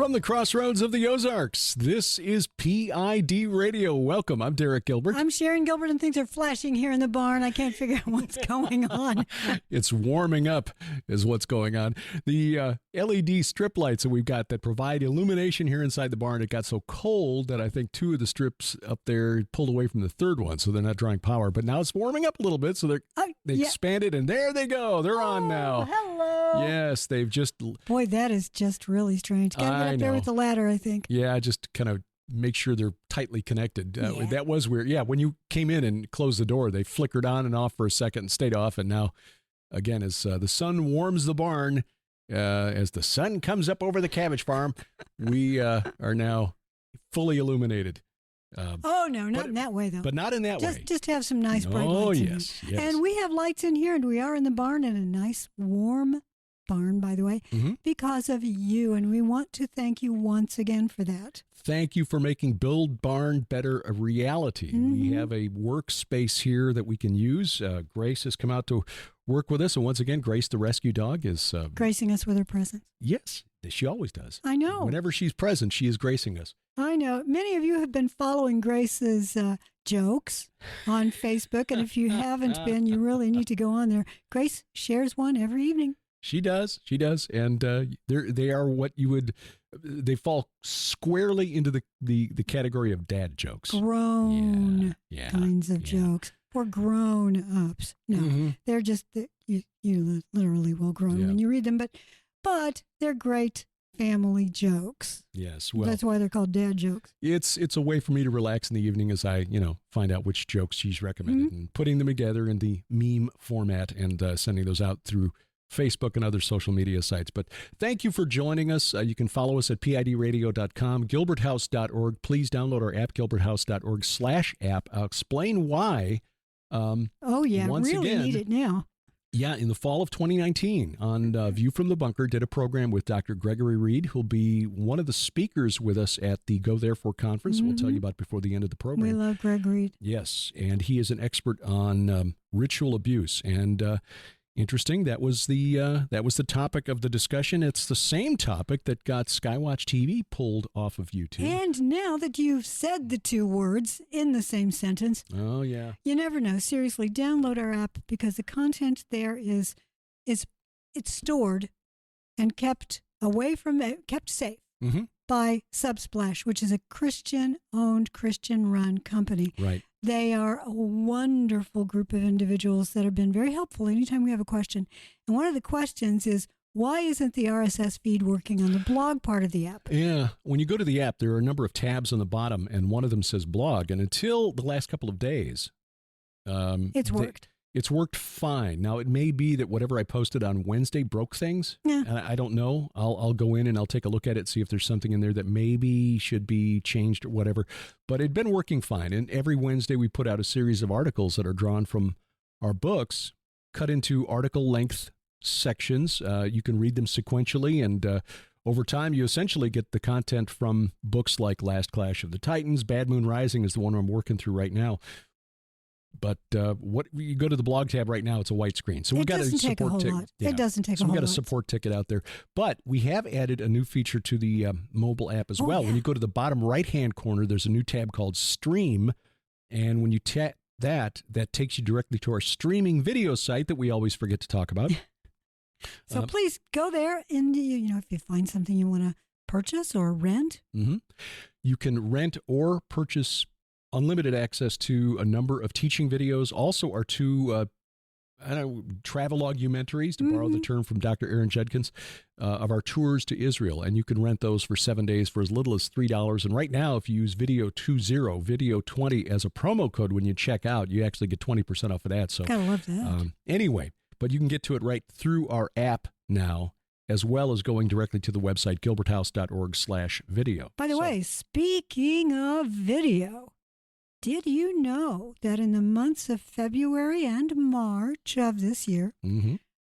From the crossroads of the Ozarks, this is PID Radio. Welcome. I'm Derek Gilbert. I'm Sharon Gilbert, and things are flashing here in the barn. I can't figure out what's going on. It's warming up is what's going on. The LED strip lights that we've got that provide illumination here inside the barn, it got so cold that I think two of the strips up there pulled away from the third one, so they're not drawing power. But now it's warming up a little bit, so they expanded, and there they go. They're on now. Hello. Yes, they've just... Boy, that is just really strange. Got to get up there with the ladder, I think. Yeah, just kind of make sure they're tightly connected. That was weird. Yeah, when you came in and closed the door, they flickered on and off for a second and stayed off. And now, again, as the sun warms the barn, as the sun comes up over the cabbage farm, we are now fully illuminated. Not in that way, though. But not in that way. Just have some nice bright lights. Oh, yes. And we have lights in here, and we are in the barn in a nice, warm barn, by the way, because of you. And we want to thank you once again for that. Thank you for making Build Barn Better a reality. We have a workspace here that we can use. Grace has come out to work with us. And once again, Grace, the rescue dog, is... gracing us with her presence. Yes, she always does. I know. Whenever she's present, she is gracing us. I know. Many of you have been following Grace's jokes on Facebook. And if you haven't been, you really need to go on there. Grace shares one every evening. She does. And they are what you would... They fall squarely into the category of dad jokes. Grown kinds of jokes. For grown-ups. No, they're just... You literally will groan when you read them. But they're great family jokes. Yes, well, that's why they're called dad jokes. It's a way for me to relax in the evening as I find out which jokes she's recommended and putting them together in the meme format and sending those out through Facebook and other social media sites. But thank you for joining us. You can follow us at pidradio.com, gilberthouse.org. Please download our app, gilberthouse.org/app. I'll explain why. Really need it now. Yeah, in the fall of 2019 on View from the Bunker, did a program with Dr. Gregory Reed, who'll be one of the speakers with us at the Go Therefore conference. We'll tell you about before the end of the program. We love Greg Reed. Yes, and he is an expert on ritual abuse. And interesting, that was the topic of the discussion. It's the same topic that got Skywatch TV pulled off of YouTube. And now that you've said the two words in the same sentence, you never know. Seriously, download our app because the content there is it's stored and kept safe by Subsplash, which is a Christian-owned, Christian-run company. Right. They are a wonderful group of individuals that have been very helpful anytime we have a question. And one of the questions is, why isn't the RSS feed working on the blog part of the app? Yeah. When you go to the app, there are a number of tabs on the bottom, and one of them says blog. And until the last couple of days, it's worked. It's worked fine. Now, it may be that whatever I posted on Wednesday broke things. Yeah. I don't know. I'll go in and I'll take a look at it, see if there's something in there that maybe should be changed or whatever. But it'd been working fine. And every Wednesday we put out a series of articles that are drawn from our books, cut into article length sections. You can read them sequentially, and over time you essentially get the content from books like Last Clash of the Titans. Bad Moon Rising is the one I'm working through right now. But you go to the blog tab right now, it's a white screen. So we've got a support ticket. It doesn't take a whole lot. We've got a support ticket out there. But we have added a new feature to the mobile app as well. Yeah. When you go to the bottom right-hand corner, there's a new tab called Stream. And when you tap that takes you directly to our streaming video site that we always forget to talk about. So please go there, and if you find something you want to purchase or rent. You can rent or purchase unlimited access to a number of teaching videos, also our two travelogumentaries, to borrow the term from Dr. Aaron Judkins, of our tours to Israel. And you can rent those for 7 days for as little as $3. And right now, if you use video20 as a promo code when you check out, you actually get 20% off of that. So gotta love that. Anyway, but you can get to it right through our app now, as well as going directly to the website, gilberthouse.org/video. By the way, speaking of video, did you know that in the months of February and March of this year,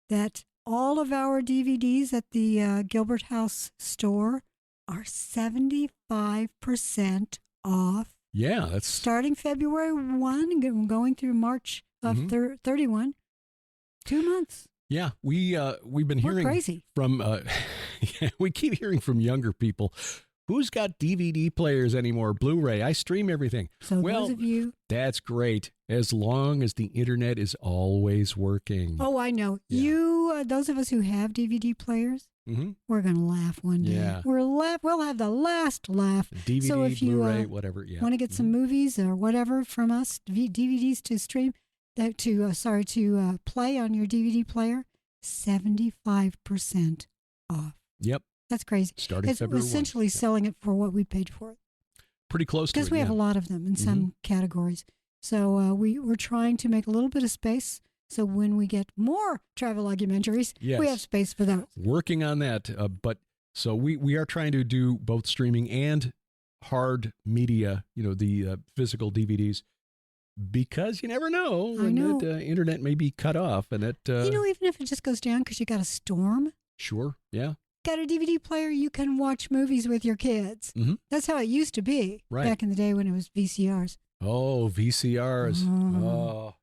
that all of our DVDs at the Gilbert House store are 75% off? Yeah, that's... Starting February 1, going through March of 31, 2 months. Yeah, we've been hearing crazy. from We keep hearing from younger people, who's got DVD players anymore, Blu-ray? I stream everything. So those of you. That's great, as long as the internet is always working. Oh, I know. Yeah. Those of us who have DVD players, we're going to laugh one day. Yeah. We'll have the last laugh. DVD, so if you, Blu-ray, whatever. Yeah. Want to get some movies or whatever from us, DVDs to stream, to play on your DVD player, 75% off. Yep. That's crazy. Starting February 1. Essentially selling it for what we paid for it. Pretty close to it. Because we have a lot of them in some categories. So we're trying to make a little bit of space. So when we get more travel documentaries, we have space for those. Working on that. So we are trying to do both streaming and hard media, the physical DVDs, because you never know when that internet may be cut off. And that, even if it just goes down because you got a storm. Sure, yeah. Got a DVD player, you can watch movies with your kids. Mm-hmm. That's how it used to be back in the day when it was VCRs. Oh, VCRs. Oh.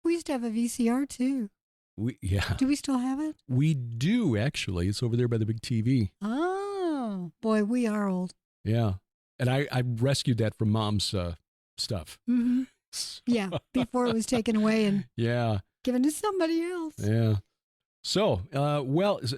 We used to have a VCR too. Do we still have it? We do, actually. It's over there by the big TV. Oh, boy, we are old. Yeah. And I rescued that from Mom's stuff. Mm-hmm. Yeah, before it was taken away and given to somebody else. Yeah. So,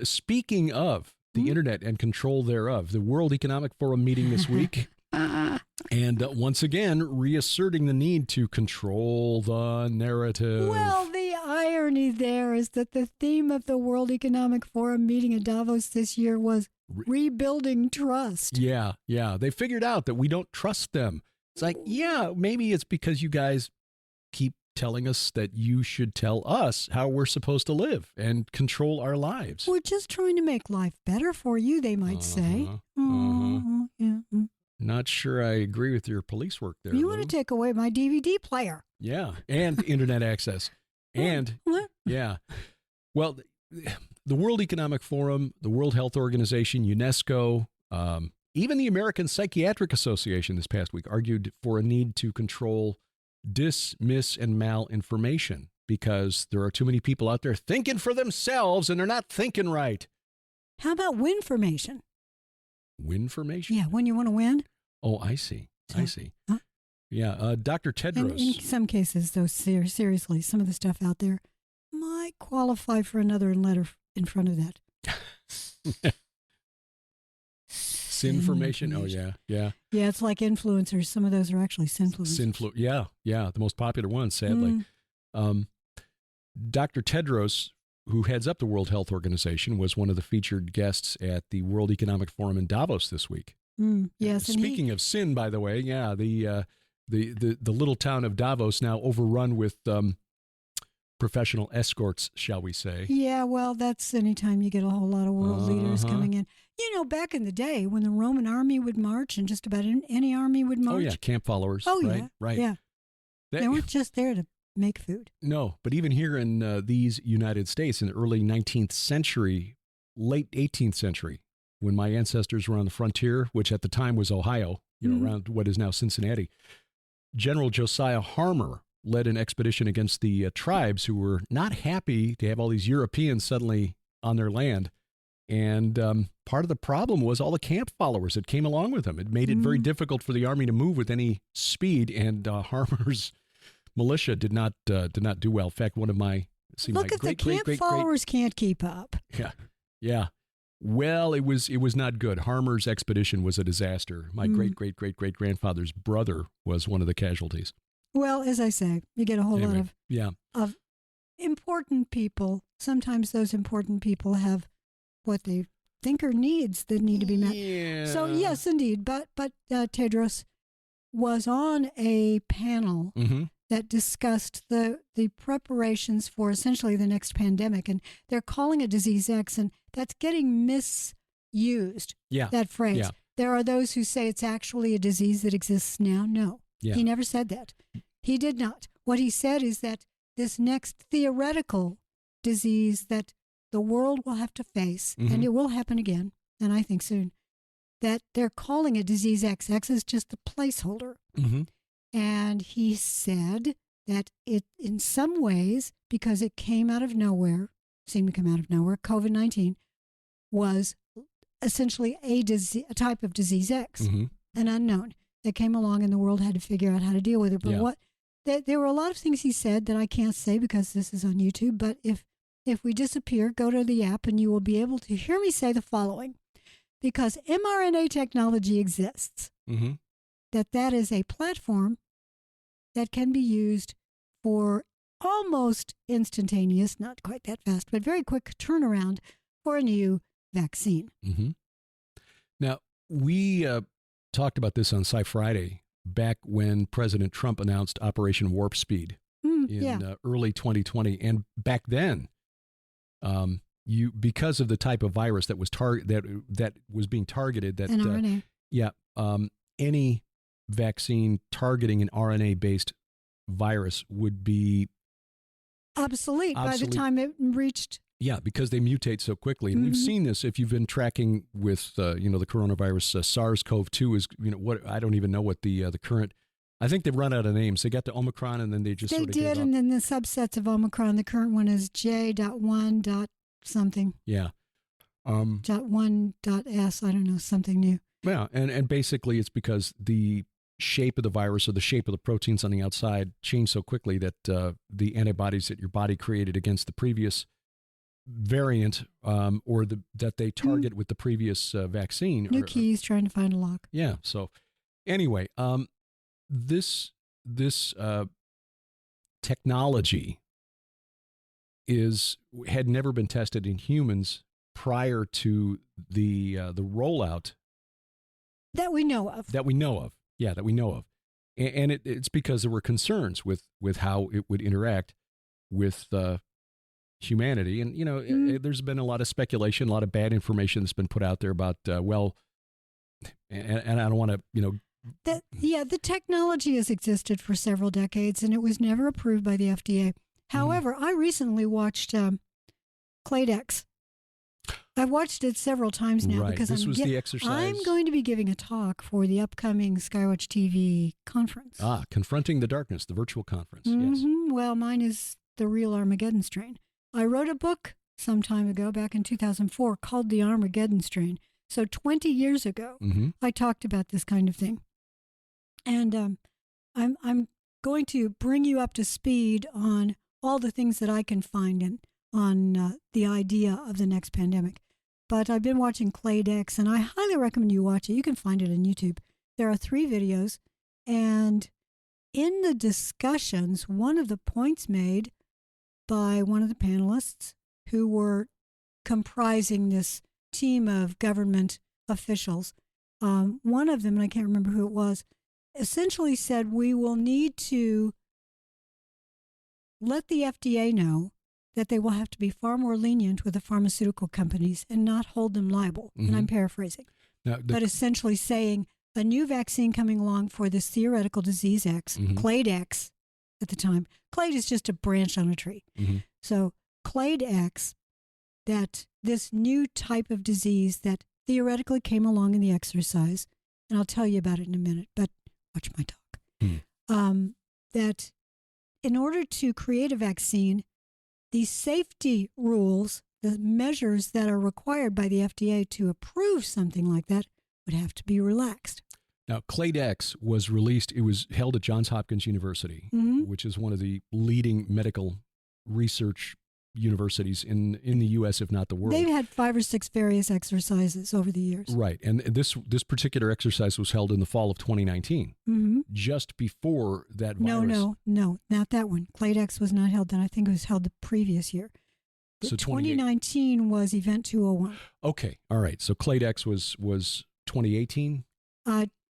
speaking of the internet and control thereof, the World Economic Forum meeting this week. And once again, reasserting the need to control the narrative. Well, the irony there is that the theme of the World Economic Forum meeting in Davos this year was rebuilding trust. Yeah. They figured out that we don't trust them. It's like, maybe it's because you guys keep telling us that you should tell us how we're supposed to live and control our lives. We're just trying to make life better for you, they might say. Yeah. Not sure I agree with your police work there. You want to take away my DVD player. Yeah, and internet access. And, well, the World Economic Forum, the World Health Organization, UNESCO, even the American Psychiatric Association this past week argued for a need to control mis, and malinformation because there are too many people out there thinking for themselves and they're not thinking right. How about winformation? Winformation? Yeah, when you want to win. Oh, I see. Huh? Yeah, Dr. Tedros. In some cases, though, seriously, some of the stuff out there might qualify for another letter in front of that. Sinformation? Oh, yeah. Yeah, it's like influencers. Some of those are actually sinfluencers. Yeah, the most popular ones, sadly. Dr. Tedros, who heads up the World Health Organization, was one of the featured guests at the World Economic Forum in Davos this week. Yes. Speaking of sin, by the way, the little town of Davos now overrun with professional escorts, shall we say. Yeah, well, that's anytime you get a whole lot of world leaders coming in. Back in the day when the Roman army would march and just about any army would march. Oh, yeah, camp followers. Oh, right, yeah. Right. Yeah. They weren't just there to make food. No, but even here in these United States in the early 19th century, late 18th century, when my ancestors were on the frontier, which at the time was Ohio, around what is now Cincinnati, General Josiah Harmer led an expedition against the tribes who were not happy to have all these Europeans suddenly on their land. And part of the problem was all the camp followers that came along with them. It made it very difficult for the army to move with any speed, and Harmer's militia did not do well. In fact, one of my camp followers can't keep up. Yeah. Well, it was not good. Harmer's expedition was a disaster. My great grandfather's brother was one of the casualties. Well, as I say, you get a whole lot of important people. Sometimes those important people have what they think are needs that need to be met. Yeah. So yes, indeed. But Tedros was on a panel that discussed the preparations for essentially the next pandemic, and they're calling it Disease X, and that's getting misused. Yeah. That phrase. Yeah. There are those who say it's actually a disease that exists now. No, he never said that. He did not. What he said is that this next theoretical disease that the world will have to face, and it will happen again, and I think soon, that they're calling it Disease X. X is just a placeholder. And he said that it, in some ways, because it came out of nowhere, seemed to come out of nowhere, COVID-19 was essentially a type of disease X, an unknown that came along, and the world had to figure out how to deal with it. But there were a lot of things he said that I can't say because this is on YouTube. But if we disappear, go to the app, and you will be able to hear me say the following: because mRNA technology exists, that is a platform that can be used for almost instantaneous, not quite that fast, but very quick turnaround for a new vaccine. Now, we talked about this on Sci Friday back when President Trump announced Operation Warp Speed in early 2020. And back then, because of the type of virus that was that was being targeted, that RNA. Any vaccine targeting an RNA-based virus would be obsolete by the time it reached. Yeah, because they mutate so quickly. And we've seen this if you've been tracking with, the coronavirus. SARS-CoV-2 is, what I don't even know what the current. I think they've run out of names. They got the Omicron, and then they just sort of gave up. And then the subsets of Omicron. The current one is J.1. something. Yeah. .1.S. I don't know, something new. Yeah, and basically it's because the shape of the virus or the shape of the proteins on the outside changed so quickly that the antibodies that your body created against the previous variant that they target with the previous vaccine. New keys, trying to find a lock. Yeah. So anyway, this technology had never been tested in humans prior to the rollout that we know of. Yeah, that we know of. And it's because there were concerns with how it would interact with humanity. And, there's been a lot of speculation, a lot of bad information that's been put out there about, and I don't want to, the technology has existed for several decades, and it was never approved by the FDA. However, I recently watched Clade X. I've watched it several times now because the exercise. I'm going to be giving a talk for the upcoming Skywatch TV conference. Confronting the Darkness, the virtual conference. Yes. Well, mine is The Real Armageddon Strain. I wrote a book some time ago, back in 2004, called The Armageddon Strain. So 20 years ago, I talked about this kind of thing. And I'm going to bring you up to speed on all the things that I can find on the idea of the next pandemic. But I've been watching Clade X, and I highly recommend you watch it. You can find it on YouTube. There are 3 videos, and in the discussions, one of the points made by one of the panelists who were comprising this team of government officials, one of them, and I can't remember who it was, essentially said, we will need to let the FDA know that they will have to be far more lenient with the pharmaceutical companies and not hold them liable. And I'm paraphrasing. But essentially saying a new vaccine coming along for this theoretical disease X, Clade X at the time. Clade is just a branch on a tree. So Clade X, that this new type of disease that theoretically came along in the exercise, and I'll tell you about it in a minute, but watch my talk, that in order to create a vaccine, the safety rules, the measures that are required by the FDA to approve something like that would have to be relaxed. Now, Clade X was released, it was held at Johns Hopkins University, which is one of the leading medical research universities in the U.S., if not the world. They've had 5 or 6 various exercises over the years. Right. And this particular exercise was held in the fall of 2019, just before that virus. No, not that one. Clade X was not held then. I think it was held the previous year. So 2019 was Event 201. Okay. All right. So Clade X was 2018?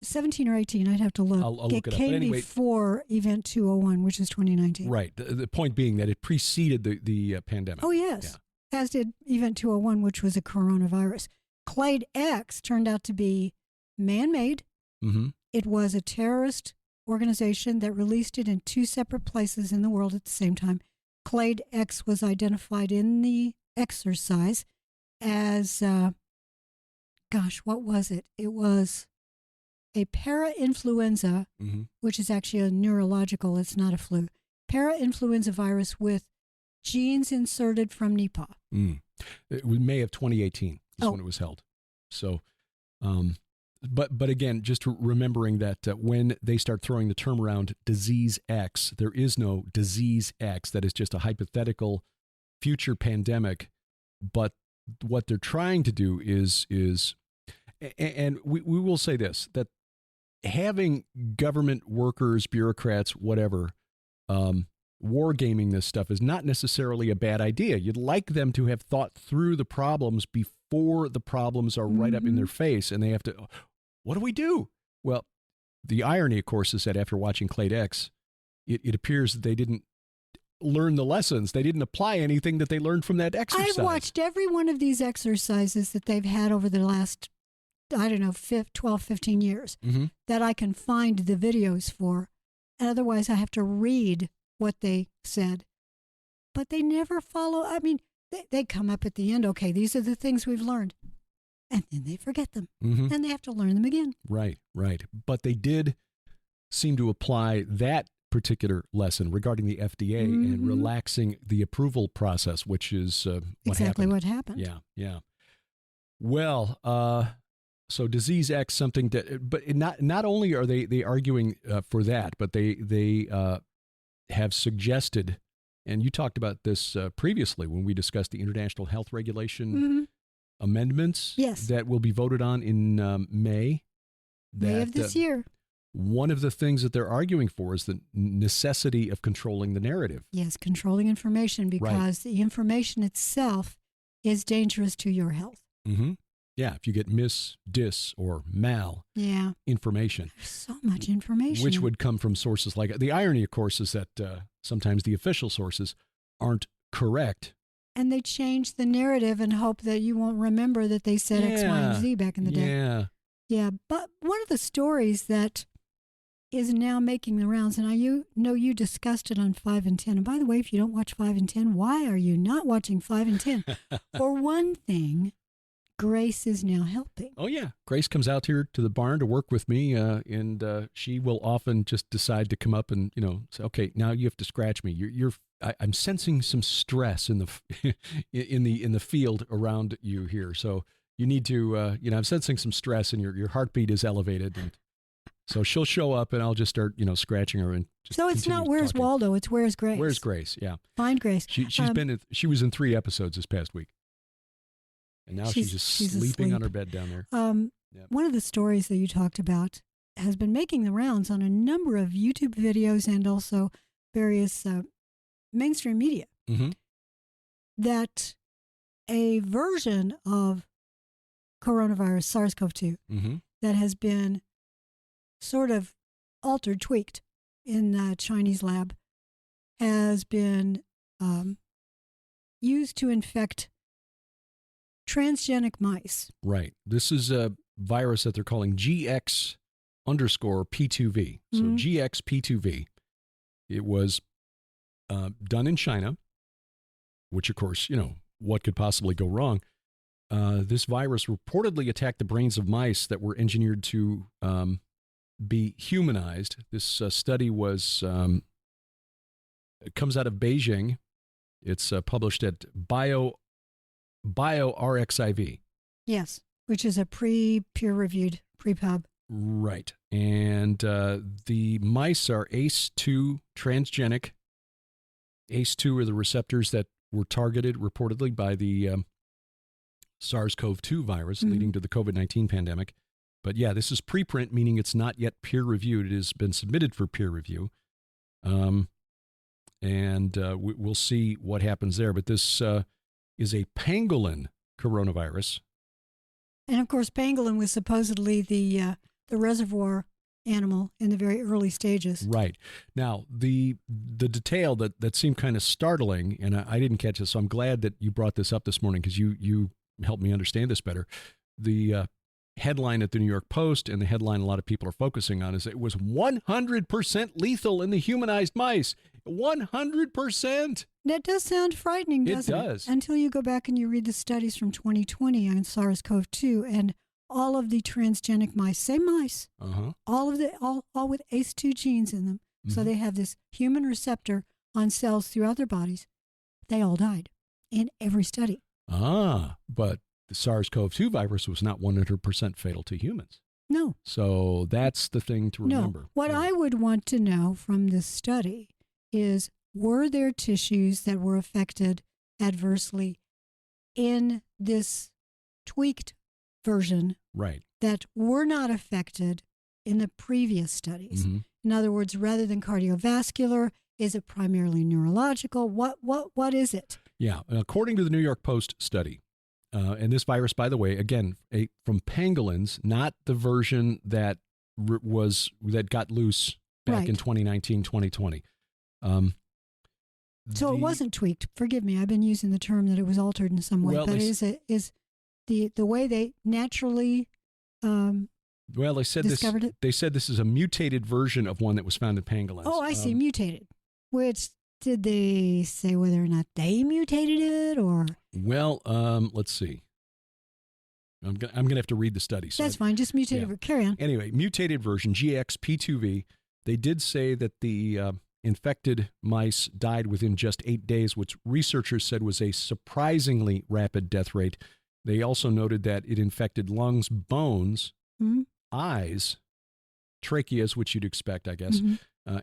17 or 18, I'd have to look. I'll look it up. Came before Event 201, which is 2019. Right. The point being that it preceded the pandemic. Oh, yes. Yeah. As did Event 201, which was a coronavirus. Clade X turned out to be man-made. It was a terrorist organization that released it in 2 separate places in the world at the same time. Clade X was identified in the exercise as, what was it? It was a para-influenza, which is actually a neurological, it's not a flu, para-influenza virus with genes inserted from Nipah. It was May of 2018 is when it was held. So, but again, just remembering that when they start throwing the term around disease X, there is no disease X. That is just a hypothetical future pandemic. But what they're trying to do is, and we will say this, that having government workers, bureaucrats, whatever, wargaming this stuff is not necessarily a bad idea. You'd like them to have thought through the problems before the problems are right up in their face, and they have to, what do we do? Well, the irony, of course, is that after watching Clade X, it appears that they didn't learn the lessons. They didn't apply anything that they learned from that exercise. I've watched every one of these exercises that they've had over the last, I don't know, 12, 15 years that I can find the videos for. Otherwise, I have to read what they said. But they never follow. I mean, they come up at the end, okay, these are the things we've learned. And then they forget them. And they have to learn them again. Right. But they did seem to apply that particular lesson regarding the FDA and relaxing the approval process, which is exactly what happened. Yeah. Well, so disease X, something that, but not only are they arguing for that, but they have suggested, and you talked about this previously when we discussed the international health regulation amendments that will be voted on in May. May of this year. One of the things that they're arguing for is the necessity of controlling the narrative. Yes, controlling information, because the information itself is dangerous to your health. Yeah, if you get dis, or mal information. There's so much information. Which would come from sources like, the irony, of course, is that sometimes the official sources aren't correct. And they change the narrative and hope that you won't remember that they said X, Y, and Z back in the day. Yeah, but one of the stories that is now making the rounds, and I know you discussed it on 5 and 10. And by the way, if you don't watch 5 and 10, why are you not watching 5 and 10? For one thing, Grace is now helping. Oh, yeah. Grace comes out here to the barn to work with me, and she will often just decide to come up and, say, okay, now you have to scratch me. I'm sensing some stress in the in the field around you here. So you need to, I'm sensing some stress, and your heartbeat is elevated. And so she'll show up, and I'll just start, scratching her. And just so it's not where's Waldo, it's where's Grace. Where's Grace? Yeah. Find Grace. She was in 3 episodes this past week. And now she's sleeping asleep on her bed down there. One of the stories that you talked about has been making the rounds on a number of YouTube videos and also various mainstream media. That a version of coronavirus, SARS-CoV-2, that has been sort of altered, tweaked in the Chinese lab, has been used to infect transgenic mice. Right. This is a virus that they're calling GX_P2V. So GXP2V. It was done in China, which, of course, what could possibly go wrong? This virus reportedly attacked the brains of mice that were engineered to be humanized. This study it comes out of Beijing. It's published at BioRxiv. Yes, which is a peer-reviewed pre-pub. Right. And the mice are ACE2 transgenic. ACE2 are the receptors that were targeted reportedly by the SARS-CoV-2 virus leading to the COVID-19 pandemic. But yeah, this is preprint, meaning it's not yet peer-reviewed. It has been submitted for peer review. And we'll see what happens there. But this is a pangolin coronavirus. And of course, pangolin was supposedly the reservoir animal in the very early stages. Right. Now, the detail that seemed kind of startling, and I didn't catch it, so I'm glad that you brought this up this morning because you helped me understand this better. The headline at the New York Post and the headline a lot of people are focusing on is it was 100% lethal in the humanized mice. 100%. That does sound frightening, doesn't it? It does. Until you go back and you read the studies from 2020 on SARS-CoV-2 and all of the transgenic mice, same mice, all with ACE2 genes in them. So they have this human receptor on cells throughout their bodies. They all died in every study. But the SARS-CoV-2 virus was not 100% fatal to humans. No. So that's the thing to remember. No. What I would want to know from this study is, were there tissues that were affected adversely in this tweaked version that were not affected in the previous studies? Mm-hmm. In other words, rather than cardiovascular, is it primarily neurological? What is it? Yeah. According to the New York Post study, and this virus, by the way, again, from pangolins, not the version that got loose back in 2019, 2020. So it wasn't tweaked. Forgive me. I've been using the term that it was altered in some way. Well, but is the way they naturally they said discovered it? They said this is a mutated version of one that was found in pangolins. Oh, I see. Mutated. Which, did they say whether or not they mutated it or? Well, let's see. I'm gonna have to read the study. So that's fine. Just mutated. Carry on. Anyway, mutated version GXP2V. They did say that the infected mice died within just 8 days, which researchers said was a surprisingly rapid death rate. They also noted that it infected lungs, bones, eyes, tracheas, which you'd expect, I guess,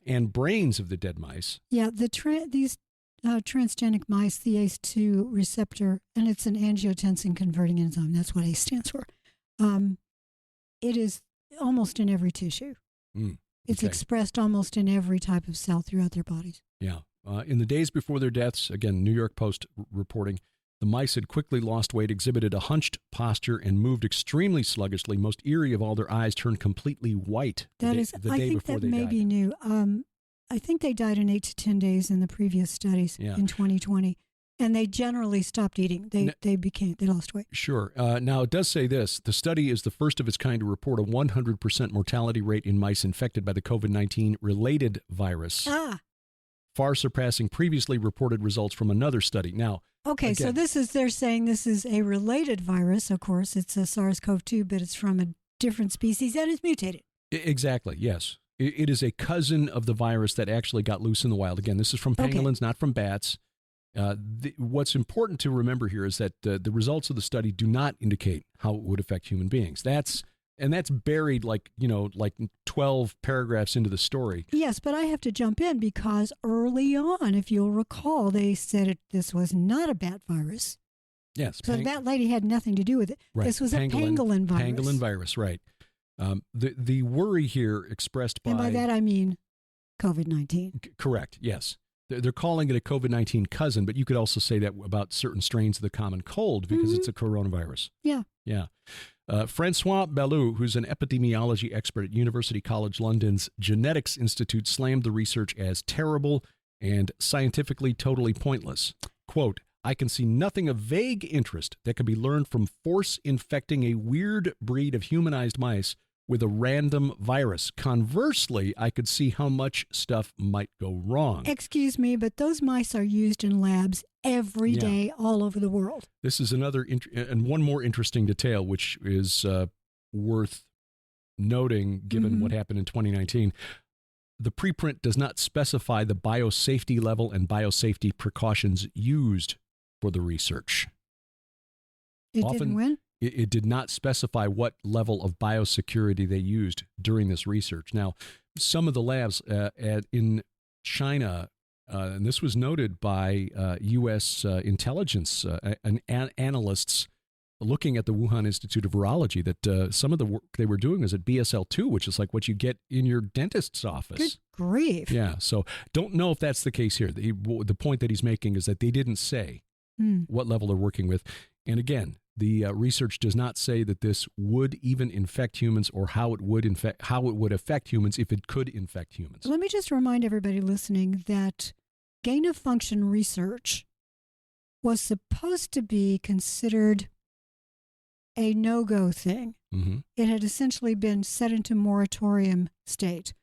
and brains of the dead mice. Yeah, these transgenic mice, the ACE2 receptor, and it's an angiotensin converting enzyme. That's what ACE stands for. It is almost in every tissue. It's expressed almost in every type of cell throughout their bodies. Yeah. In the days before their deaths, again, New York Post reporting, the mice had quickly lost weight, exhibited a hunched posture, and moved extremely sluggishly. Most eerie of all, their eyes turned completely white the day before they died. I think that may be new. I think they died in 8 to 10 days in the previous studies in 2020. And they generally stopped eating. They lost weight. Sure. Now, it does say this. The study is the first of its kind to report a 100% mortality rate in mice infected by the COVID-19 related virus. Far surpassing previously reported results from another study. Now, okay, again, so they're saying this is a related virus. Of course, it's a SARS-CoV-2, but it's from a different species and it's mutated. Exactly, yes. It is a cousin of the virus that actually got loose in the wild. Again, this is from pangolins, not from bats. What's important to remember here is that the results of the study do not indicate how it would affect human beings. That's buried like 12 paragraphs into the story. Yes, but I have to jump in because early on, if you'll recall, they said this was not a bat virus. Yes. So the bat lady had nothing to do with it. Right. This was a pangolin virus. Pangolin virus, right. The worry here expressed by... And by that I mean COVID-19. Correct, yes. They're calling it a COVID-19 cousin, but you could also say that about certain strains of the common cold because it's a coronavirus. Yeah. Yeah. Francois Ballou, who's an epidemiology expert at University College London's Genetics Institute, slammed the research as terrible and scientifically totally pointless. Quote, I can see nothing of vague interest that can be learned from force infecting a weird breed of humanized mice with a random virus. Conversely, I could see how much stuff might go wrong. Excuse me, but those mice are used in labs every day all over the world. This is another and one more interesting detail, which is worth noting given what happened in 2019. The preprint does not specify the biosafety level and biosafety precautions used for the research. Didn't win? It did not specify what level of biosecurity they used during this research. Now, some of the labs in China, and this was noted by U.S. intelligence analysts looking at the Wuhan Institute of Virology, that some of the work they were doing was at BSL-2, which is like what you get in your dentist's office. Good grief. Yeah, so don't know if that's the case here. The point that he's making is that they didn't say what level they're working with. And again, the research does not say that this would even infect humans or how it would affect humans if it could infect humans. Let me just remind everybody listening that gain-of-function research was supposed to be considered a no-go thing. It had essentially been set into moratorium state.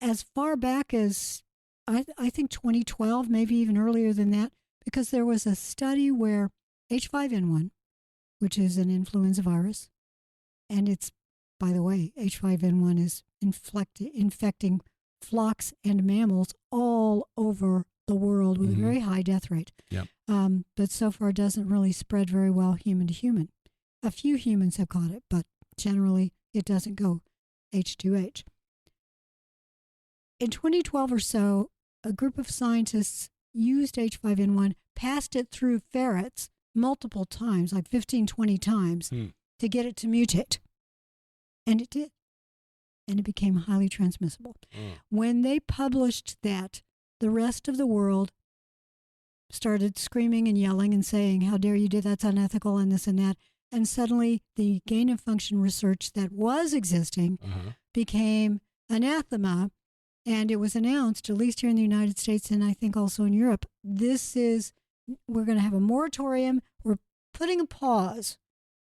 As far back as, I think 2012, maybe even earlier than that, because there was a study where H5N1, which is an influenza virus, and it's, by the way, H5N1 is infecting flocks and mammals all over the world with a very high death rate. Yep. but so far doesn't really spread very well human to human. A few humans have caught it, but generally it doesn't go H2H. In 2012 or so, a group of scientists used H5N1, passed it through ferrets multiple times, like 15, 20 times, to get it to mutate. And it did. And it became highly transmissible. When they published that, the rest of the world started screaming and yelling and saying, how dare you do that's unethical and this and that. And suddenly the gain of function research that was existing became anathema. And it was announced, at least here in the United States and I think also in Europe, we're going to have a moratorium. We're putting a pause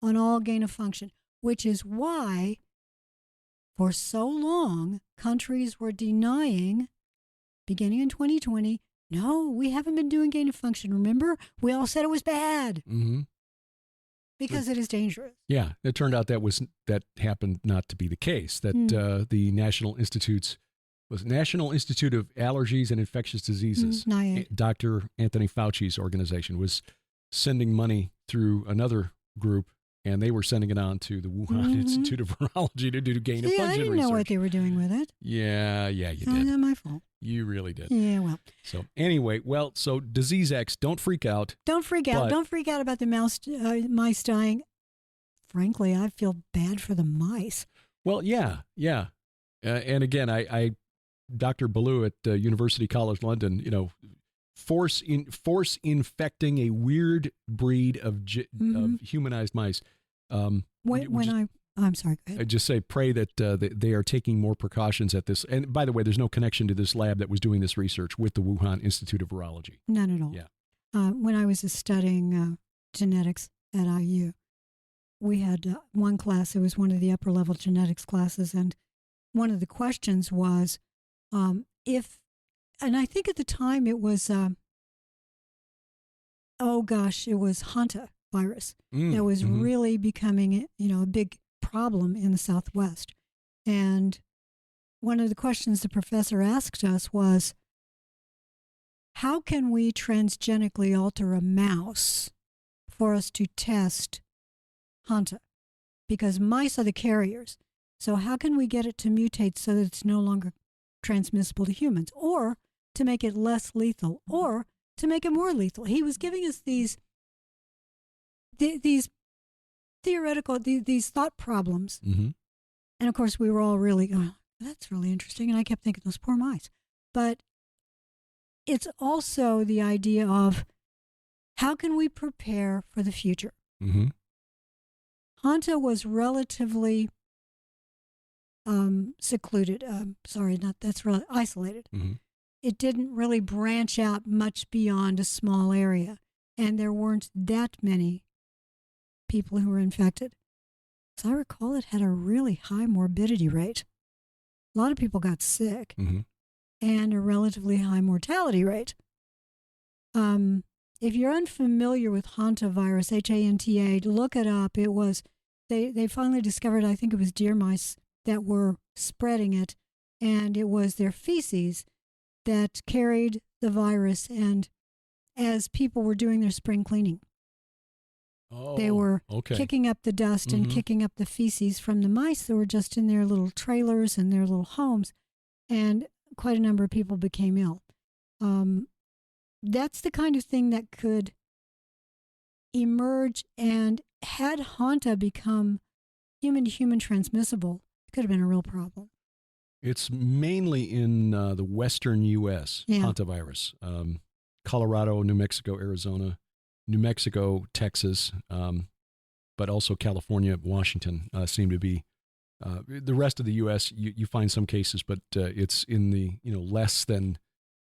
on all gain of function, which is why for so long countries were denying, beginning in 2020, no, we haven't been doing gain of function. Remember, we all said it was bad. Because it is dangerous. Yeah, it turned out that happened not to be the case. That the National Institute of Allergies and Infectious Diseases, Dr. Anthony Fauci's organization, was sending money through another group, and they were sending it on to the Wuhan Institute of Virology to do gain of function research. I didn't know what they were doing with it. Yeah, you did. Not my fault. You really did. Yeah, well. So anyway, so Disease X, don't freak out. Don't freak out. Don't freak out about the mice dying. Frankly, I feel bad for the mice. Well, yeah. And again, Dr. Ballou at University College London, force infecting a weird breed of humanized mice. I'm sorry, go ahead. I just say pray that they are taking more precautions at this. And by the way, there's no connection to this lab that was doing this research with the Wuhan Institute of Virology. None at all. Yeah. When I was studying genetics at IU, we had one class. It was one of the upper level genetics classes, and one of the questions was and I think at the time it was, it was Hanta virus that was really becoming, a big problem in the Southwest. And one of the questions the professor asked us was, how can we transgenically alter a mouse for us to test Hanta? Because mice are the carriers. So how can we get it to mutate so that it's no longer transmissible to humans, or to make it less lethal, or to make it more lethal? He was giving us these theoretical, these thought problems. And of course, we were all really, that's really interesting. And I kept thinking, those poor mice. But it's also the idea of how can we prepare for the future? Hanta was relatively secluded. Isolated. It didn't really branch out much beyond a small area. And there weren't that many people who were infected. As I recall, it had a really high morbidity rate. A lot of people got sick and a relatively high mortality rate. If you're unfamiliar with hantavirus, Hanta, look it up. It was, they finally discovered, I think it was deer mice that were spreading it, and it was their feces that carried the virus. And as people were doing their spring cleaning, they were kicking up the dust and kicking up the feces from the mice that were just in their little trailers and their little homes, and quite a number of people became ill. That's the kind of thing that could emerge, and had Hanta become human-to-human transmissible, it could have been a real problem. It's mainly in the western U.S., hantavirus. Colorado, New Mexico, Arizona, New Mexico, Texas, but also California, Washington seem to be. The rest of the U.S., you find some cases, but it's in the less than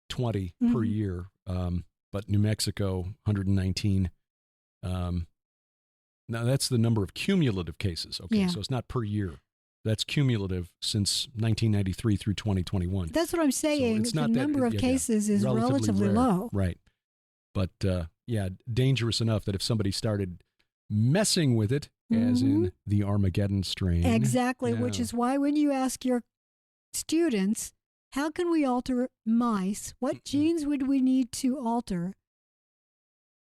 20 per year. But New Mexico, 119. Now that's the number of cumulative cases. Okay, so it's not per year. That's cumulative since 1993 through 2021. That's what I'm saying. So the number of cases is relatively low. Right. But dangerous enough that if somebody started messing with it, as in the Armageddon strain. Exactly, which is why when you ask your students, how can we alter mice? What genes would we need to alter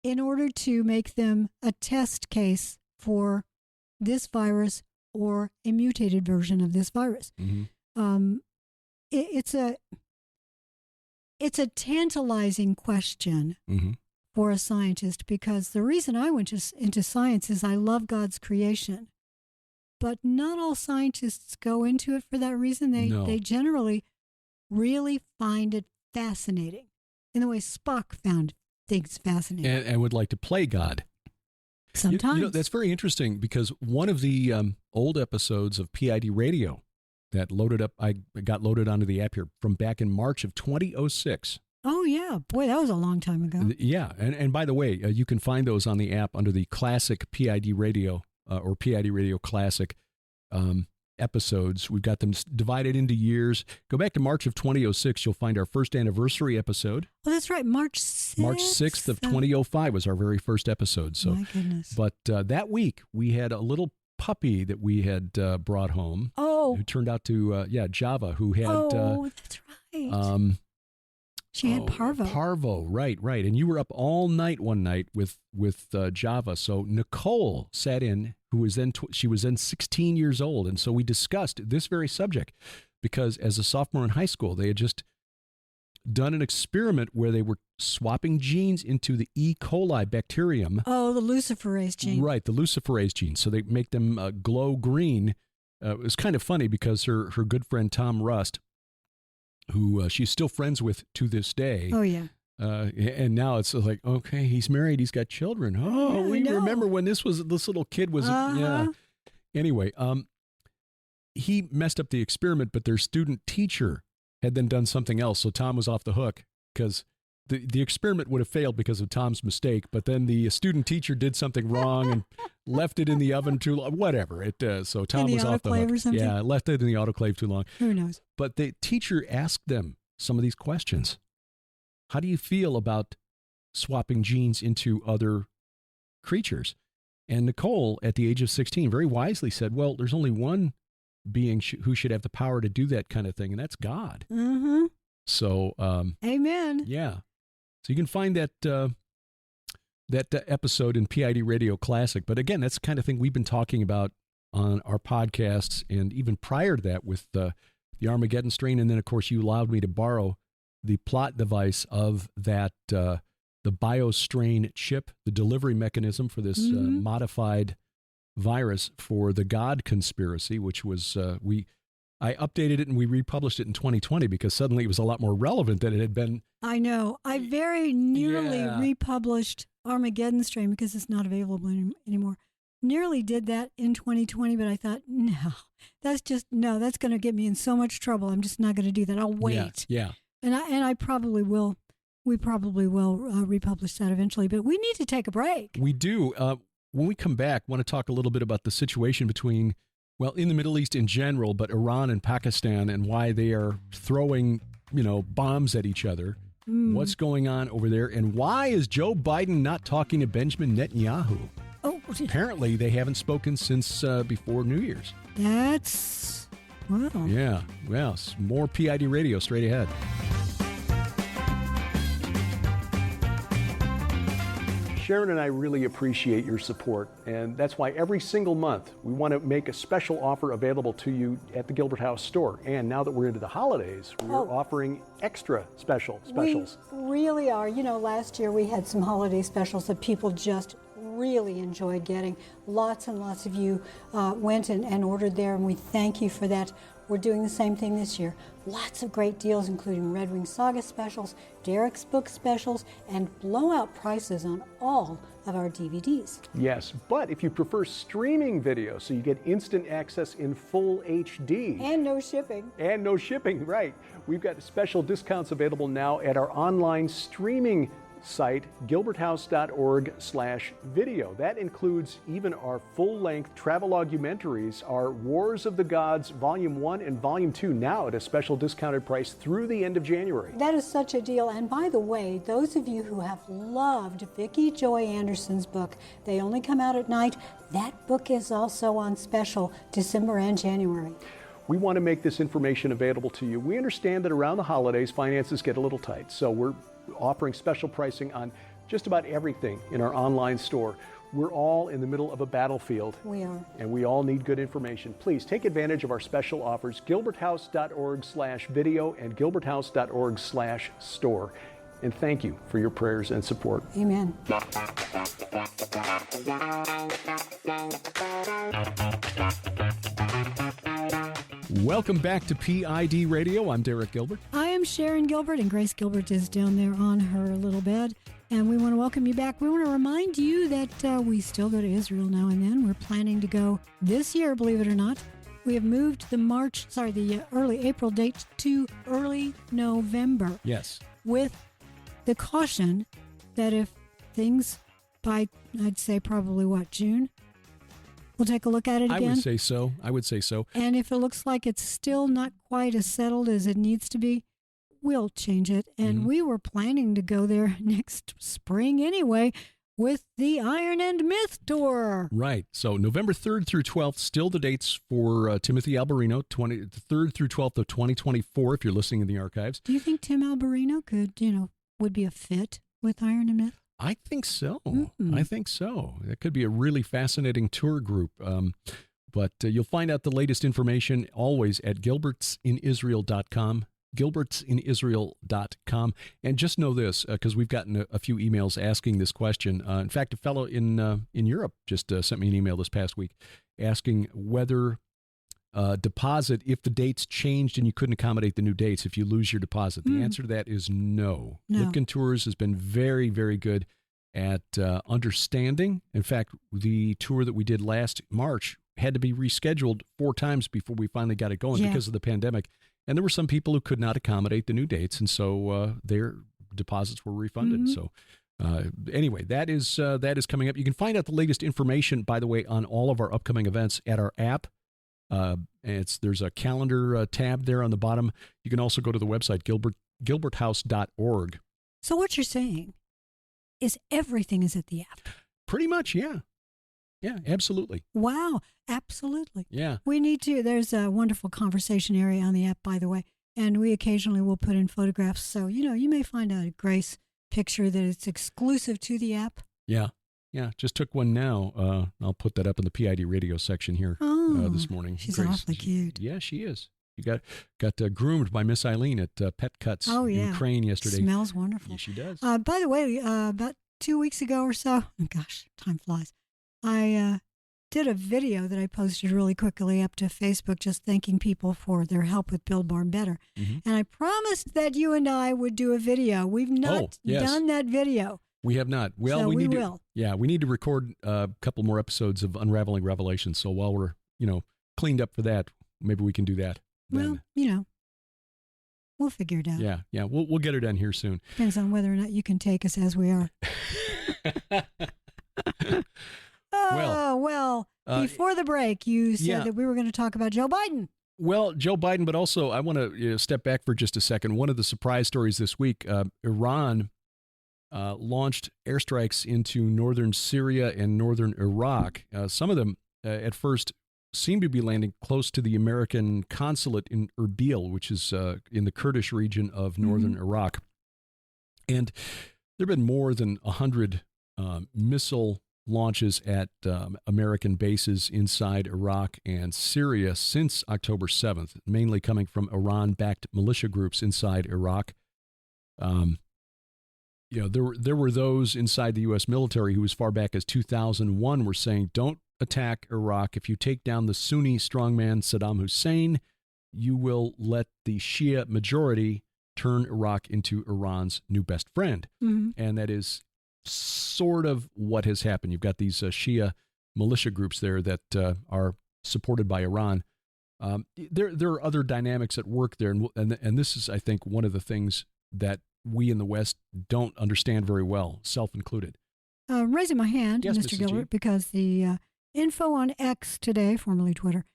in order to make them a test case for this virus or a mutated version of this virus. Mm-hmm. It's a tantalizing question mm-hmm. for a scientist, because the reason I went into science is I love God's creation. But not all scientists go into it for that reason. They generally really find it fascinating in the way Spock found things fascinating. And would like to play God. Sometimes. You know, that's very interesting, because one of the old episodes of PID Radio that I got loaded onto the app here from back in March of 2006. Oh, yeah. Boy, that was a long time ago. Yeah. And by the way, you can find those on the app under the classic PID Radio or PID Radio Classic episodes. We've got them divided into years. Go back to March of 2006. You'll find our first anniversary episode. Oh, that's right. March 6th. March 6th of 2005 was our very first episode. So, my goodness. But that week, we had a little puppy that we had brought home. Oh. Who turned out to, Java, who had... Oh, that's right. She had parvo. Parvo, right. And you were up all night one night with Java. So Nicole sat in, who was then she was then 16 years old, and so we discussed this very subject, because as a sophomore in high school, they had just done an experiment where they were swapping genes into the E. coli bacterium. Oh, the luciferase gene. Right, the luciferase gene. So they make them glow green. It was kind of funny because her good friend Tom Rust, who she's still friends with to this day. Oh, yeah. And now it's like, okay, he's married, he's got children. Oh, yeah, we remember when this little kid was, yeah. Anyway, he messed up the experiment, but their student teacher had then done something else. So Tom was off the hook, because the experiment would have failed because of Tom's mistake, but then the student teacher did something wrong and left it in the oven too long, whatever. So Tom was off the hook. Or something? Yeah, left it in the autoclave too long. Who knows? But the teacher asked them some of these questions. How do you feel about swapping genes into other creatures? And Nicole, at the age of 16, very wisely said, well, there's only one being who should have the power to do that kind of thing, and that's God. Mm-hmm. So, amen. Yeah. So you can find that episode in PID Radio Classic. But again, that's the kind of thing we've been talking about on our podcasts, and even prior to that with the Armageddon strain. And then, of course, you allowed me to borrow the plot device of that, the BioStrain chip, the delivery mechanism for this mm-hmm. modified virus for the God conspiracy, which was, I updated it and we republished it in 2020 because suddenly it was a lot more relevant than it had been. I know. I very nearly republished Armageddon strain because it's not available anymore. Nearly did that in 2020, but I thought, that's going to get me in so much trouble. I'm just not going to do that. I'll wait. Yeah. And I probably will. We probably will republish that eventually, but we need to take a break. We do. When we come back, I want to talk a little bit about the situation between, well, in the Middle East in general, but Iran and Pakistan, and why they are throwing, bombs at each other. What's going on over there, and why is Joe Biden not talking to Benjamin Netanyahu? Oh, apparently they haven't spoken since before New Year's. That's wow. Yeah. Well, more PID Radio straight ahead. Sharon and I really appreciate your support, and that's why every single month we want to make a special offer available to you at the Gilbert House store. And now that we're into the holidays, we're offering extra specials. We really are. Last year we had some holiday specials that people just really enjoyed getting. Lots and lots of you went and ordered there, and we thank you for that. We're doing the same thing this year. Lots of great deals, including Red Wing Saga specials, Derek's book specials, and blowout prices on all of our DVDs. Yes, but if you prefer streaming video, so you get instant access in full HD. And no shipping. And no shipping, right. We've got special discounts available now at our online streaming site, gilberthouse.org/video. That includes even our full-length travelogumentaries, our Wars of the Gods Volume 1 and Volume 2, now at a special discounted price through the end of January. That is such a deal. And by the way, those of you who have loved Vicki Joy Anderson's book, They Only Come Out at Night, that book is also on special December and January. We want to make this information available to you. We understand that around the holidays, finances get a little tight, so we're offering special pricing on just about everything in our online store. We're all in the middle of a battlefield. We are. And we all need good information. Please take advantage of our special offers, gilberthouse.org/video and gilberthouse.org/store. And thank you for your prayers and support. Amen. Welcome back to PID Radio. I'm Derek Gilbert. I am Sharon Gilbert, and Grace Gilbert is down there on her little bed. And we want to welcome you back. We want to remind you that we still go to Israel now and then. We're planning to go this year, believe it or not. We have moved the early April date to early November. Yes. With the caution that if things by, I'd say probably June, we'll take a look at it again. I would say so. And if it looks like it's still not quite as settled as it needs to be, we'll change it. And we were planning to go there next spring anyway with the Iron and Myth Tour. Right. So November 3rd through 12th, still the dates for Timothy Alberino, 3rd through 12th of 2024, if you're listening in the archives. Do you think Tim Alberino would be a fit with Iron and Myth? I think so. I think so. That could be a really fascinating tour group. But you'll find out the latest information always at gilbertsinisrael.com. gilbertsinisrael.com. And just know this, because we've gotten a few emails asking this question. In fact, a fellow in Europe just sent me an email this past week asking whether deposit, if the dates changed and you couldn't accommodate the new dates, if you lose your deposit. The answer to that is no. Lipkin Tours has been very, very good at understanding. In fact, the tour that we did last March had to be rescheduled 4 times before we finally got it going because of the pandemic. And there were some people who could not accommodate the new dates, and so their deposits were refunded. So anyway, that is coming up. You can find out the latest information, by the way, on all of our upcoming events at our app. There's a calendar tab there on the bottom. You can also go to the website, gilberthouse.org. So what you're saying is everything is at the app? Pretty much, yeah. Yeah, absolutely. Wow, absolutely. Yeah. We need to. There's a wonderful conversation area on the app, by the way, and we occasionally will put in photographs. So, you may find a Grace picture that is exclusive to the app. Yeah. Yeah, just took one now. I'll put that up in the PID radio section here this morning. She's Grace, awfully cute. Yeah, she is. You got groomed by Miss Eileen at Pet Cuts in Crane yesterday. Smells wonderful. Yeah, she does. By the way, about 2 weeks ago or so, gosh, time flies, I did a video that I posted really quickly up to Facebook just thanking people for their help with Build Barn Better. And I promised that you and I would do a video. We've not done that video. We have not. Well, so we will. We need to record a couple more episodes of Unraveling Revelations. So while we're, cleaned up for that, maybe we can do that. Well, we'll figure it out. Yeah. We'll get her done here soon. Depends on whether or not you can take us as we are. Before the break, you said that we were going to talk about Joe Biden. Well, Joe Biden, but also I want to step back for just a second. One of the surprise stories this week, Iran launched airstrikes into northern Syria and northern Iraq. Some of them at first seemed to be landing close to the American consulate in Erbil, which is in the Kurdish region of northern Iraq. And there have been more than 100 missile launches at American bases inside Iraq and Syria since October 7th, mainly coming from Iran-backed militia groups inside Iraq. There were those inside the U.S. military who, as far back as 2001, were saying, don't attack Iraq. If you take down the Sunni strongman Saddam Hussein, you will let the Shia majority turn Iraq into Iran's new best friend. And that is sort of what has happened. You've got these Shia militia groups there that are supported by Iran. There are other dynamics at work there, and this is, I think, one of the things that we in the West don't understand very well, self-included. Raising my hand, yes, Mr. Mrs. Gilbert, G. because the info on X today, formerly Twitter,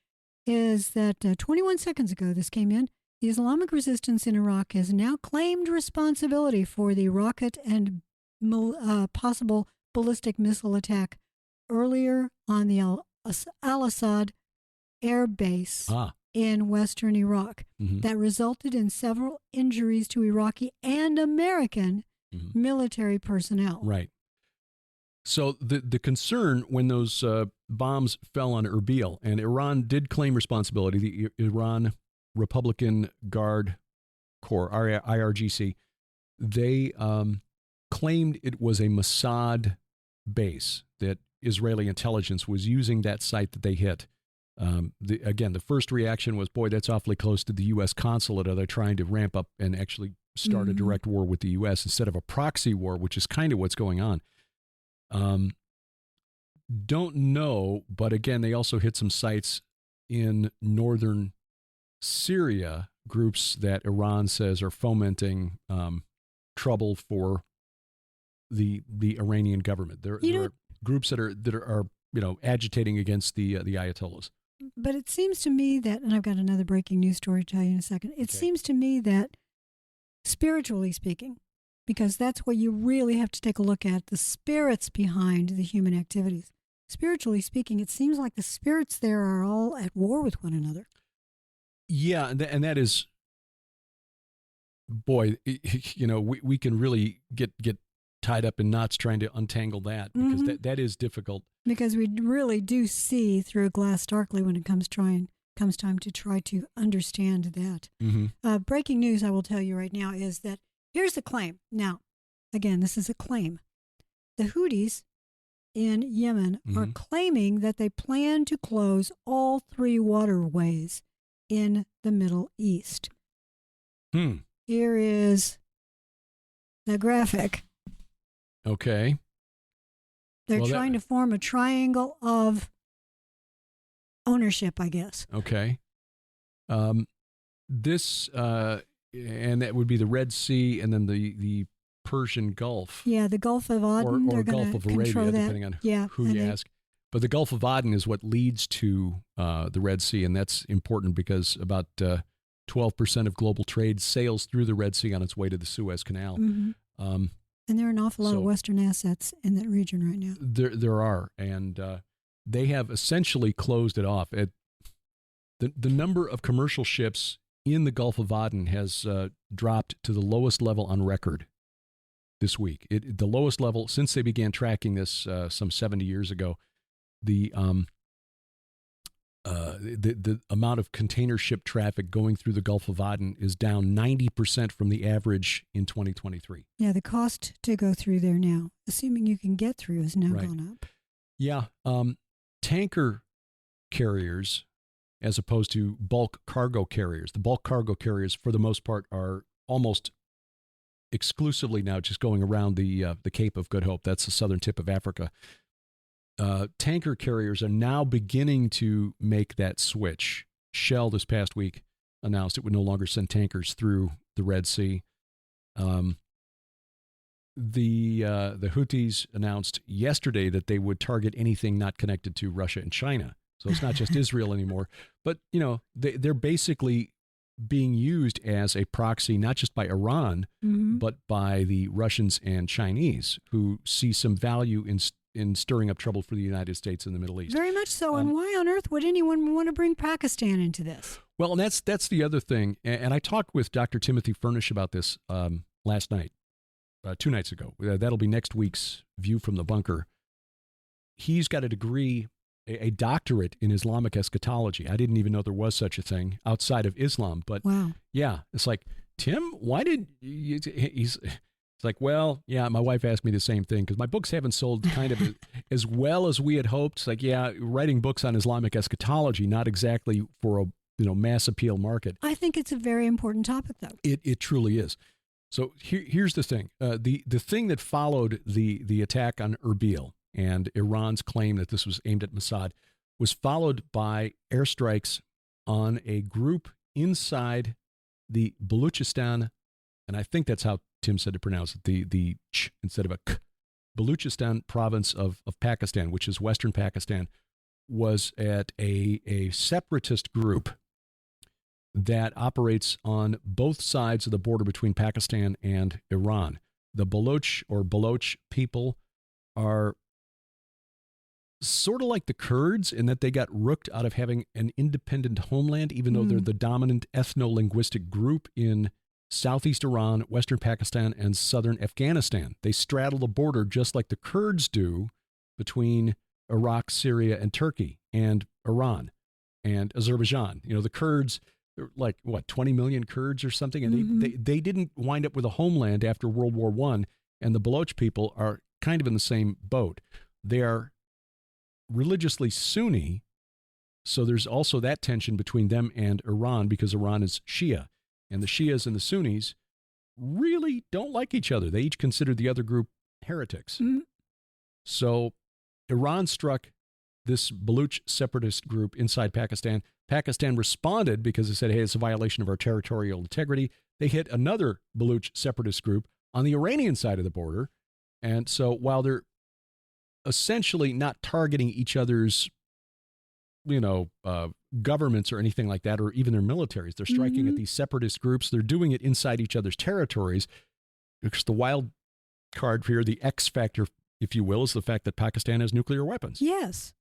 is that 21 seconds ago this came in. The Islamic resistance in Iraq has now claimed responsibility for the rocket and possible ballistic missile attack earlier on the Al-Assad air base in western Iraq that resulted in several injuries to Iraqi and American military personnel. Right. So the concern when those bombs fell on Erbil, and Iran did claim responsibility, the Iran Republican Guard Corps, IRGC, they claimed it was a Mossad base, that Israeli intelligence was using that site that they hit. Again, the first reaction was, boy, that's awfully close to the U.S. consulate. Are they trying to ramp up and actually start a direct war with the U.S. instead of a proxy war, which is kind of what's going on? Don't know, but again, they also hit some sites in northern Syria, groups that Iran says are fomenting trouble for the Iranian government. There are groups that are agitating against the Ayatollahs. But it seems to me that, and I've got another breaking news story to tell you in a second. It seems to me that, spiritually speaking, because that's what you really have to take a look at, the spirits behind the human activities. Spiritually speaking, it seems like the spirits there are all at war with one another. Yeah, and that is, boy, we can really get tied up in knots trying to untangle that, because that is difficult. Because we really do see through a glass darkly when it comes time to try to understand that. Breaking news, I will tell you right now, is that here's the claim. Now, again, this is a claim. The Houthis in Yemen are claiming that they plan to close all 3 waterways in the Middle East. Here is the graphic. Okay. They're trying to form a triangle of ownership, I guess. Okay. This, and that would be the Red Sea and then the Persian Gulf. Yeah, the Gulf of Aden. Or Gulf of Arabia, depending on who you ask. But the Gulf of Aden is what leads to the Red Sea, and that's important because about 12% of global trade sails through the Red Sea on its way to the Suez Canal. And there are an awful lot of Western assets in that region right now. There are, and they have essentially closed it off. The number of commercial ships in the Gulf of Aden has dropped to the lowest level on record this week. The lowest level since they began tracking this some 70 years ago. The amount of container ship traffic going through the Gulf of Aden is down 90% from the average in 2023. Yeah, the cost to go through there now, assuming you can get through, has now gone up. Yeah, tanker carriers as opposed to bulk cargo carriers. The bulk cargo carriers, for the most part, are almost exclusively now just going around the Cape of Good Hope. That's the southern tip of Africa. Tanker carriers are now beginning to make that switch. Shell this past week announced it would no longer send tankers through the Red Sea. The Houthis announced yesterday that they would target anything not connected to Russia and China. So it's not just Israel anymore. But, they're basically being used as a proxy, not just by Iran, but by the Russians and Chinese, who see some value in stirring up trouble for the United States in the Middle East. Very much so. And why on earth would anyone want to bring Pakistan into this? Well, and that's the other thing. And I talked with Dr. Timothy Furnish about this last night, 2 nights ago. That'll be next week's View from the Bunker. He's got a degree, a doctorate in Islamic eschatology. I didn't even know there was such a thing outside of Islam. But yeah, it's like, Tim, why did you... It's like, well, yeah, my wife asked me the same thing because my books haven't sold kind of as well as we had hoped. It's like, yeah, writing books on Islamic eschatology, not exactly for a mass appeal market. I think it's a very important topic, though. It truly is. So here's the thing. The thing that followed the attack on Erbil and Iran's claim that this was aimed at Mossad was followed by airstrikes on a group inside the Baluchistan, and I think that's how Tim said to pronounce it, the ch instead of a k. Baluchistan province of Pakistan, which is western Pakistan, was at a separatist group that operates on both sides of the border between Pakistan and Iran. The Baloch people are sort of like the Kurds in that they got rooked out of having an independent homeland, even though they're the dominant ethno-linguistic group in southeast Iran, western Pakistan, and southern Afghanistan. They straddle the border just like the Kurds do between Iraq, Syria, and Turkey, and Iran and Azerbaijan. The Kurds, like, 20 million Kurds or something, and they didn't wind up with a homeland after World War I, and the Baloch people are kind of in the same boat. They are religiously Sunni, so there's also that tension between them and Iran because Iran is Shia, and the Shias and the Sunnis really don't like each other. They each consider the other group heretics. So Iran struck this Baloch separatist group inside Pakistan. Pakistan responded because they said, hey, it's a violation of our territorial integrity. They hit another Baloch separatist group on the Iranian side of the border. And so while they're essentially not targeting each other's, governments or anything like that, or even their militaries, they're striking at these separatist groups. They're doing it inside each other's territories. Because the wild card here, the X factor, if you will, is the fact that Pakistan has nuclear weapons. Yes.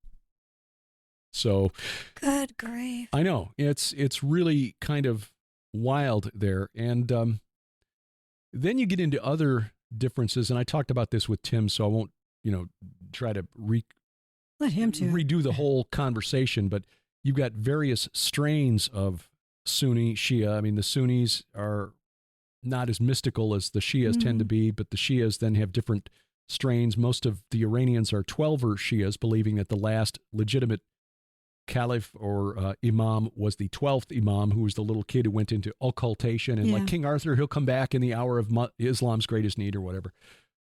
So, good grief. I know it's really kind of wild there. And then you get into other differences. And I talked about this with Tim, so I won't, try to let him redo the whole conversation. But you've got various strains of Sunni, Shia. I mean, the Sunnis are not as mystical as the Shias tend to be, but the Shias then have different strains. Most of the Iranians are 12er Shias, believing that the last legitimate caliph or imam was the 12th imam, who was the little kid who went into occultation. And like King Arthur, he'll come back in the hour of Islam's greatest need or whatever.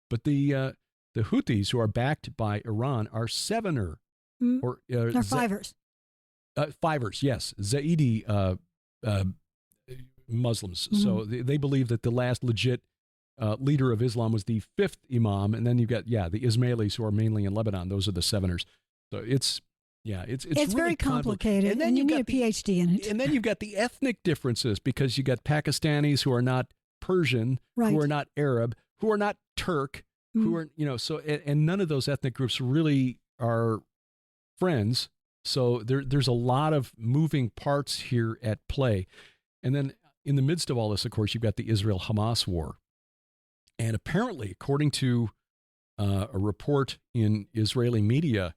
But the Houthis, who are backed by Iran, are 7er. Or they're 5ers. 5ers, yes. Zaidi Muslims. So they believe that the last legit leader of Islam was the 5th imam. And then you've got, the Ismailis, who are mainly in Lebanon. Those are the 7ers. So it's really very complicated, and you need a PhD in it. And then you've got the ethnic differences, because you got Pakistanis who are not Persian, who are not Arab, who are not Turk, who are, and none of those ethnic groups really are friends. So there's a lot of moving parts here at play. And then in the midst of all this, of course, you've got the Israel-Hamas war. And apparently, according to a report in Israeli media,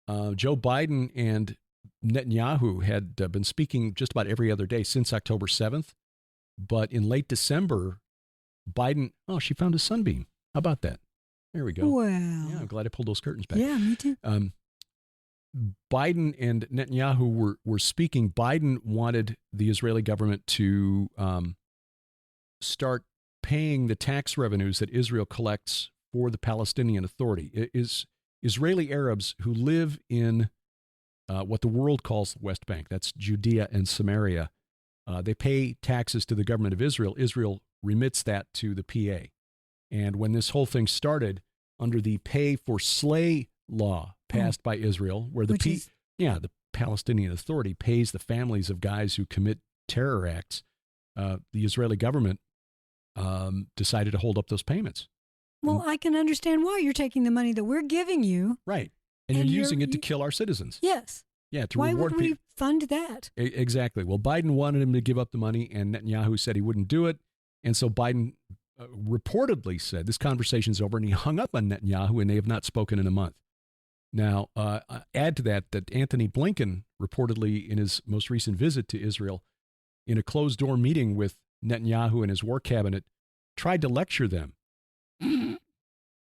Joe Biden and Netanyahu had been speaking just about every other day since October 7th. But in late December, Biden, she found a sunbeam. How about that? There we go. Wow. Yeah, I'm glad I pulled those curtains back. Yeah, me too. Biden and Netanyahu were speaking. Biden wanted the Israeli government to start paying the tax revenues that Israel collects for the Palestinian Authority. It is Israeli Arabs who live in what the world calls the West Bank. That's Judea and Samaria. They pay taxes to the government of Israel. Israel remits that to the PA. And when this whole thing started, under the pay for slay law passed by Israel, where the Palestinian Authority pays the families of guys who commit terror acts, the Israeli government decided to hold up those payments. Well, I can understand why you're taking the money that we're giving you. Right. And you're using it to kill our citizens. Yes. Yeah, to why reward would we fund that? Exactly. Well, Biden wanted him to give up the money, and Netanyahu said he wouldn't do it. And so Biden reportedly said, this conversation's over, and he hung up on Netanyahu, and they have not spoken in a month. Now, add to that Anthony Blinken reportedly, in his most recent visit to Israel, in a closed-door meeting with Netanyahu and his war cabinet, tried to lecture them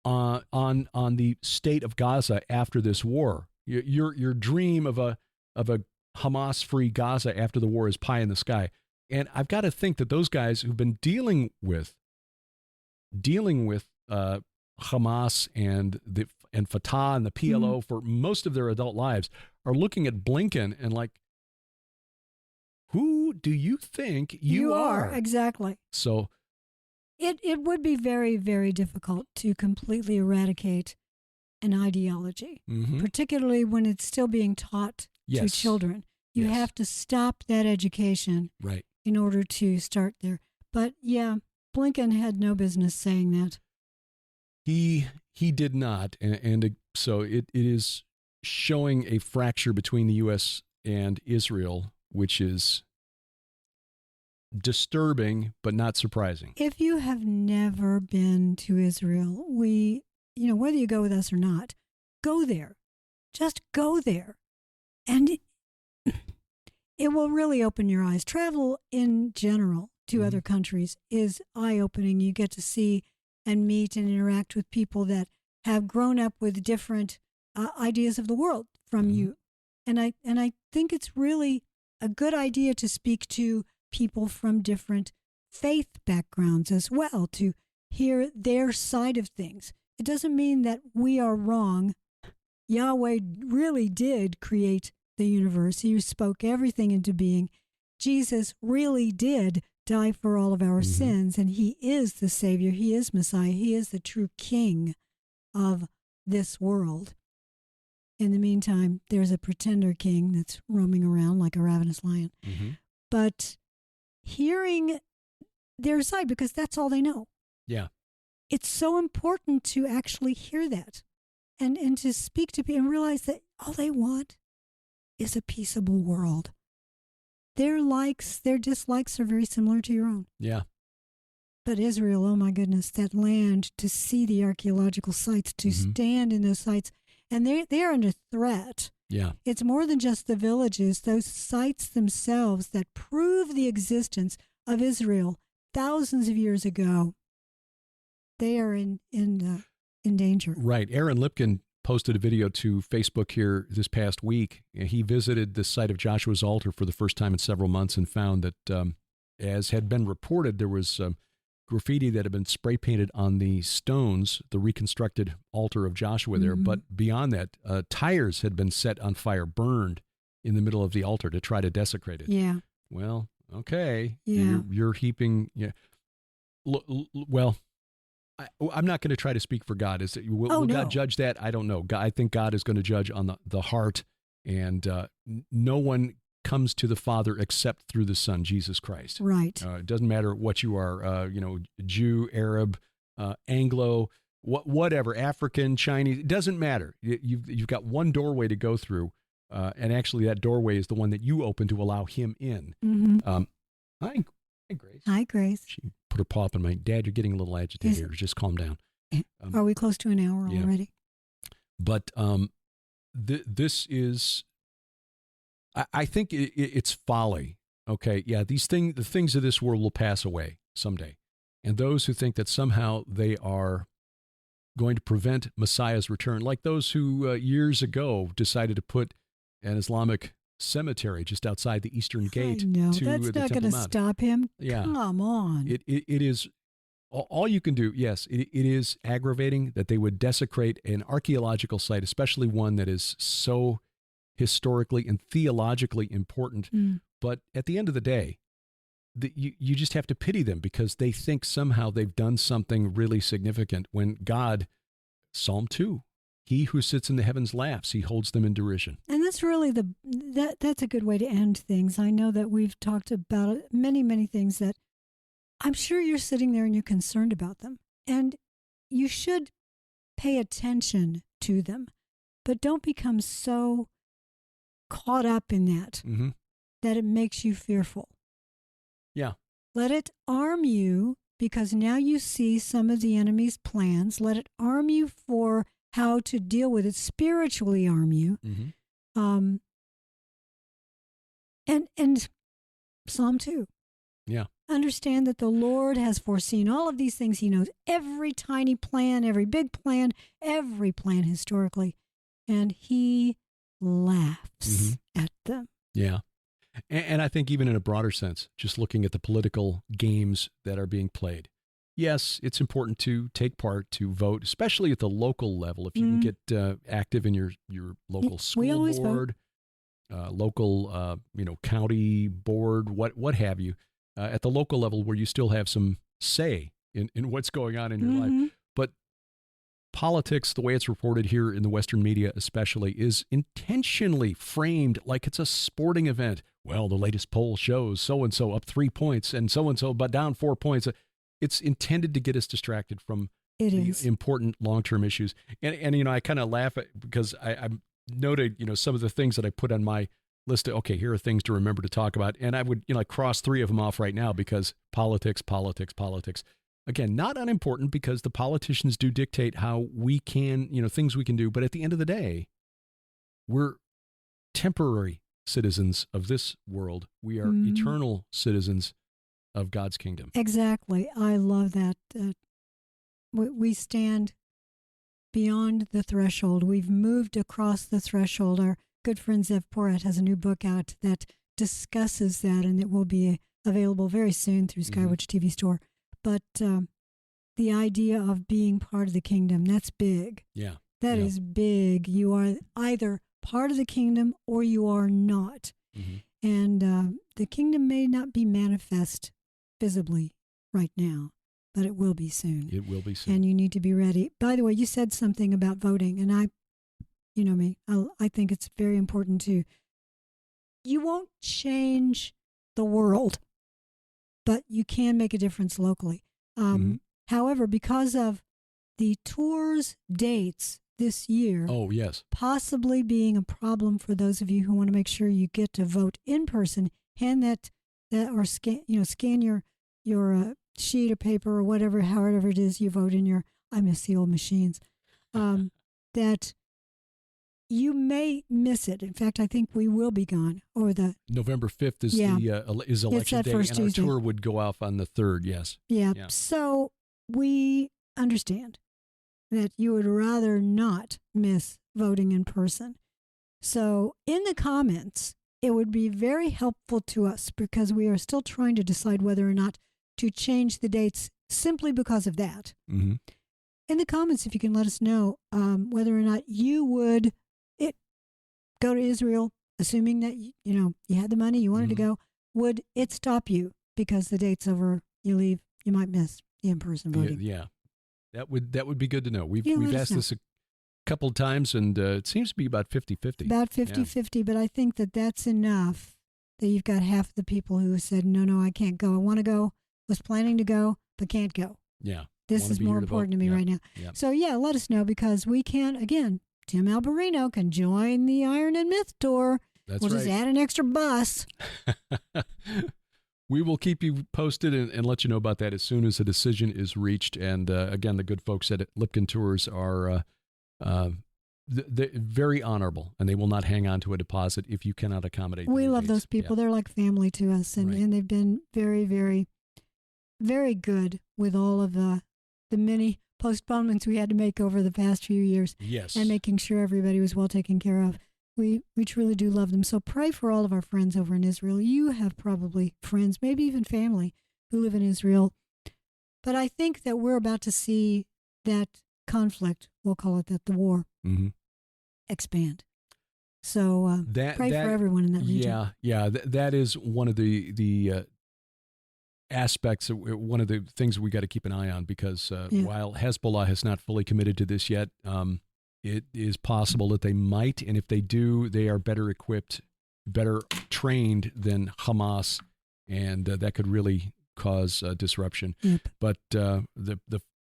on the state of Gaza after this war. Your dream of a Hamas-free Gaza after the war is pie in the sky. And I've got to think that those guys who've been dealing with Hamas and Fatah and the PLO for most of their adult lives are looking at Blinken and like, who do you think you are? Exactly. So it would be very, very difficult to completely eradicate an ideology, particularly when it's still being taught to children. You have to stop that education in order to start there. But yeah, Blinken had no business saying that. He did not, and so it is showing a fracture between the U.S. and Israel, which is disturbing, but not surprising. If you have never been to Israel, whether you go with us or not, go there. Just go there. And it will really open your eyes. Travel in general to other countries is eye-opening. You get to see and meet and interact with people that have grown up with different ideas of the world from you. And I think it's really a good idea to speak to people from different faith backgrounds as well, to hear their side of things. It doesn't mean that we are wrong. Yahweh really did create the universe. He spoke everything into being. Jesus really did die for all of our sins, and he is the Savior. He is Messiah. He is the true King of this world. In the meantime, there's a pretender king that's roaming around like a ravenous lion. But hearing their side, because that's all they know. Yeah. It's so important to actually hear that and to speak to people and realize that all they want is a peaceable world. Their likes, their dislikes are very similar to your own. Yeah. But Israel, oh my goodness, that land, to see the archaeological sites, to stand in those sites, and they are under threat. Yeah. It's more than just the villages, those sites themselves that prove the existence of Israel thousands of years ago. They are in danger. Right. Aaron Lipkin posted a video to Facebook here this past week. He visited the site of Joshua's altar for the first time in several months and found that, as had been reported, there was graffiti that had been spray painted on the stones, the reconstructed altar of Joshua there. But beyond that, tires had been set on fire, burned in the middle of the altar to try to desecrate it. Yeah. Well, okay. Yeah. You're heaping. Yeah. Well, I'm not going to try to speak for God. Will God judge that? I don't know. I think God is going to judge on the heart, and no one comes to the Father except through the Son, Jesus Christ. Right. It doesn't matter what you are, Jew, Arab, Anglo, whatever, African, Chinese. It doesn't matter. You've got one doorway to go through, and actually that doorway is the one that you open to allow Him in. Hi, Grace. Hi, Grace. She put her paw up on my Dad. You're getting a little agitated here. Just calm down. Are we close to an hour already? But this is. I think it's folly. Okay, yeah, the things of this world will pass away someday, and those who think that somehow they are going to prevent Messiah's return, like those who years ago decided to put an Islamic cemetery just outside the Eastern Gate. No, to that's not going to stop him. Yeah, come on. It is all you can do. Yes, it is aggravating that they would desecrate an archaeological site, especially one that is so historically and theologically important. But at the end of the day, you just have to pity them because they think somehow they've done something really significant when God, Psalm 2, he who sits in the heavens laughs, he holds them in derision. And that's really that's a good way to end things. I know that we've talked about many, many things that I'm sure you're sitting there and you're concerned about them. And you should pay attention to them, but don't become so caught up in that that it makes you fearful. Yeah. Let it arm you, because now you see some of the enemy's plans. Let it arm you for how to deal with it, spiritually arm you. And Psalm 2. Yeah. Understand that the Lord has foreseen all of these things. He knows every tiny plan, every big plan, every plan historically, and he laughs at them. Yeah. And I think even in a broader sense, just looking at the political games that are being played, yes, it's important to take part, to vote, especially at the local level. If you can get active in your local school board, local county board, what have you, at the local level where you still have some say in what's going on in your life. But politics, the way it's reported here in the Western media especially, is intentionally framed like it's a sporting event. Well, the latest poll shows so-and-so up 3 points and so-and-so but down 4 points. It's intended to get us distracted from the important long-term issues. And I kind of laugh at, because I noted, some of the things that I put on my list of, okay, here are things to remember to talk about. And I would, like cross 3 of them off right now because politics. Again, not unimportant because the politicians do dictate how we can, things we can do. But at the end of the day, we're temporary citizens of this world. We are eternal citizens of God's kingdom. Exactly. I love that. We stand beyond the threshold. We've moved across the threshold. Our good friend Zev Porat has a new book out that discusses that, and it will be available very soon through Skywatch TV Store. But the idea of being part of the kingdom, that's big. Yeah. That is big. You are either part of the kingdom or you are not. Mm-hmm. And the kingdom may not be manifest visibly right now, but it will be soon. It will be soon. And you need to be ready. By the way, you said something about voting, and you know me, I think it's very important too. You won't change the world, but you can make a difference locally. However, because of the tour's dates this year, possibly being a problem for those of you who want to make sure you get to vote in person, hand that or scan your sheet of paper or whatever, however it is you vote in your. I miss the old machines. That you may miss it. In fact, I think we will be gone over the November 5th is is election day, and our tour would go off on the 3rd. Yes. Yeah. So we understand that you would rather not miss voting in person. So in the comments, it would be very helpful to us because we are still trying to decide whether or not to change the dates simply because of that. Mm-hmm. In the comments, if you can let us know whether or not you would go to Israel, assuming that you had the money, you wanted to go, would it stop you because the date's over, you leave, you might miss the in-person voting? Yeah. That would be good to know. We've asked this a couple of times, and it seems to be about 50-50. About 50-50, but I think that's enough that you've got half the people who said, no, I can't go. I want to go, was planning to go, but can't go. Yeah. This is more important to me right now. Yeah. So, let us know because we can, again, Tim Alberino can join the Iron and Myth Tour. We'll just add an extra bus. We will keep you posted and let you know about that as soon as a decision is reached. And again, the good folks at Lipkin Tours are very honorable, and they will not hang on to a deposit if you cannot accommodate. We love those people. Yeah. They're like family to us, and they've been very, very, very good with all of the many postponements we had to make over the past few years. Yes. And making sure everybody was well taken care of. We truly do love them. So pray for all of our friends over in Israel. You have probably friends, maybe even family, who live in Israel. But I think that we're about to see that conflict, we'll call it that, the war, expand. So pray for everyone in that region. Yeah. That is one of the aspects, one of the things we got to keep an eye on because while Hezbollah has not fully committed to this yet, it is possible that they might, and if they do, they are better equipped, better trained than Hamas, and that could really cause disruption. Yep. But the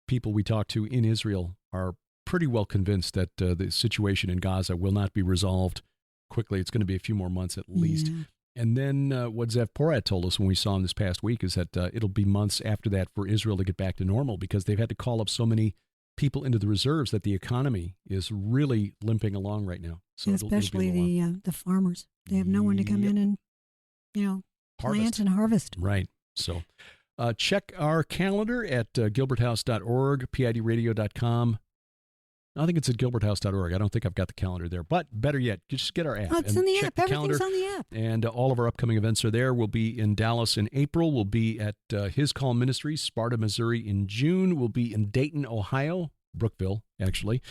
people we talk to in Israel are pretty well convinced that the situation in Gaza will not be resolved quickly. It's going to be a few more months at least. Yeah. And then what Zev Porat told us when we saw him this past week is that it'll be months after that for Israel to get back to normal because they've had to call up so many people into the reserves that the economy is really limping along right now. So especially the farmers. They have no one to come in and, plant and harvest. Right. So check our calendar at gilberthouse.org, pidradio.com. I think it's at gilberthouse.org. I don't think I've got the calendar there. But better yet, just get our app. Oh, it's in the app. Everything's on the app. And all of our upcoming events are there. We'll be in Dallas in April. We'll be at His Call Ministries, Sparta, Missouri in June. We'll be in Dayton, Ohio, Brookville, actually,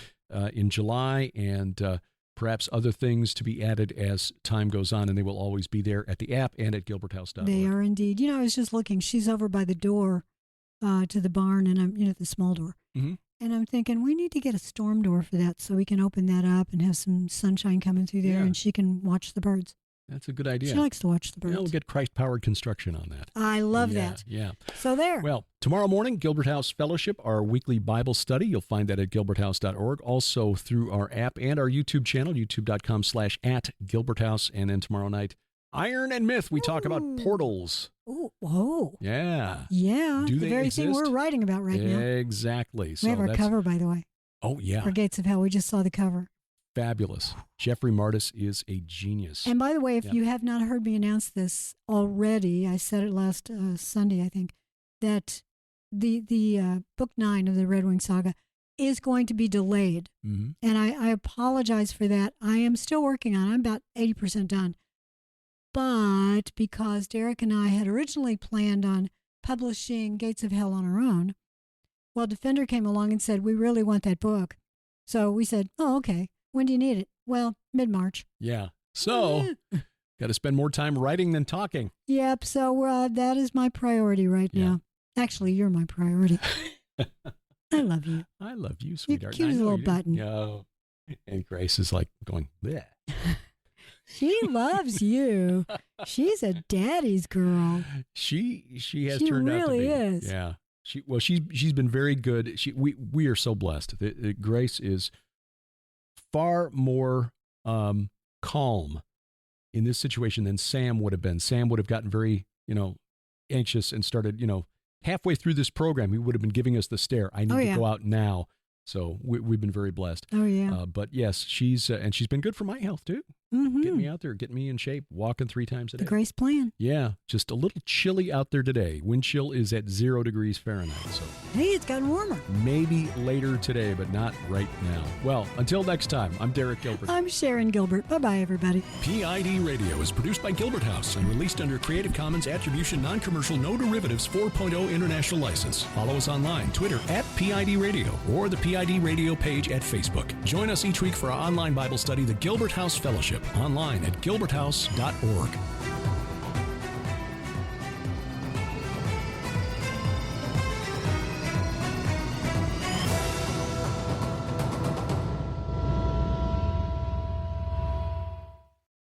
in July. And perhaps other things to be added as time goes on. And they will always be there at the app and at gilberthouse.org. They are indeed. I was just looking. She's over by the door to the barn, and I'm, the small door. Mm-hmm. And I'm thinking we need to get a storm door for that so we can open that up and have some sunshine coming through there and she can watch the birds. That's a good idea. She likes to watch the birds. We'll get Christ-powered construction on that. I love that. Yeah. So there. Well, tomorrow morning, Gilbert House Fellowship, our weekly Bible study. You'll find that at gilberthouse.org. Also through our app and our YouTube channel, youtube.com/@GilbertHouse. And then tomorrow night, Iron and Myth. We talk about portals. Oh, whoa. Yeah. Yeah. Do the they very exist? thing we're writing about right now. Exactly. We have our cover, by the way. Oh, yeah. For Gates of Hell. We just saw the cover. Fabulous. Jeffrey Martis is a genius. And by the way, if you have not heard me announce this already, I said it last Sunday, I think, that the book 9 of the Red Wing Saga is going to be delayed. Mm-hmm. And I apologize for that. I am still working on it. I'm about 80% done. But because Derek and I had originally planned on publishing Gates of Hell on our own, well, Defender came along and said, we really want that book. So we said, oh, okay. When do you need it? Well, mid-March. Yeah. So, got to spend more time writing than talking. Yep. So that is my priority right now. Actually, you're my priority. I love you. I love you, sweetheart. You're cute as a little button. Oh. And Grace is like going, bleh. She loves you. She's a daddy's girl. She has turned out to be. She really is. Yeah. She's been very good. We are so blessed. Grace is far more calm in this situation than Sam would have been. Sam would have gotten very, anxious and started, halfway through this program, he would have been giving us the stare. I need to go out now. So we've been very blessed. Oh, yeah. But yes, she's been good for my health too. Mm-hmm. Getting me out there, getting me in shape, walking 3 times a day. The Grace plan. Yeah, just a little chilly out there today. Wind chill is at 0 degrees Fahrenheit. So hey, it's gotten warmer. Maybe later today, but not right now. Well, until next time, I'm Derek Gilbert. I'm Sharon Gilbert. Bye-bye, everybody. PID Radio is produced by Gilbert House and released under Creative Commons Attribution Non-Commercial No Derivatives 4.0 International License. Follow us online, Twitter @PID Radio or the PID Radio page at Facebook. Join us each week for our online Bible study, the Gilbert House Fellowship, online at gilberthouse.org.